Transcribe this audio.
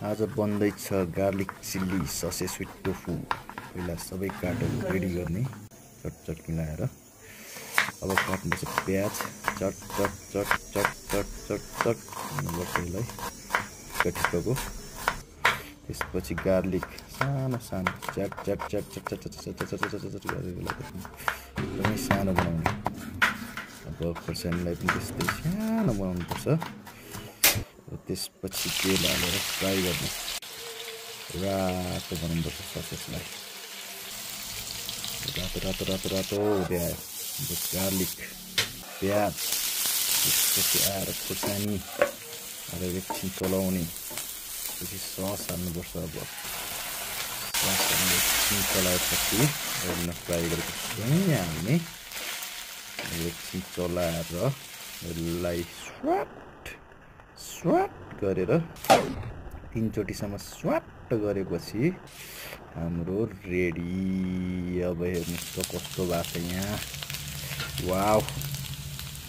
आज बन्दैछ garlic chilli ससे sweet tofu. पहिला सबै काटेर रेडी गर्ने चटचट मिलाएर। अब काट्नुपर्छ प्याज चट चट चट चट चट चट चट हुनुपर्छ यसलाई ठिक्कको। त्यसपछि गार्लिक सानो सानो chat chat chat chat chat chat chat chat chat गरेर एकदमै सानो बनाउने। अब खुर्सानीलाई पनि त्यस्तै सानो बनाउनुपर्छ। त्यसपछि तेल हालेर फ्राई गर्ने, रातो बनाउनुपर्छ ससेसलाई। रातो रातो रातो रातो हुँदै आयो। गार्लिक प्याज त्यसपछि आएर खुर्सानी हालेर एकछिन चलाउने। त्यसपछि सस हाल्नुपर्छ। अब सस हालेर एकछिन चलाएपछि फ्राई गरेको यहीँ हाल्ने। एकछिन चलाएर यसलाई स्वाट गरेर 3 चोटिसम्म स्वाट गरेपछि हाम्रो रेडी। अब हेर्नुहोस् त कस्तो भएको छ यहाँ। वाउ।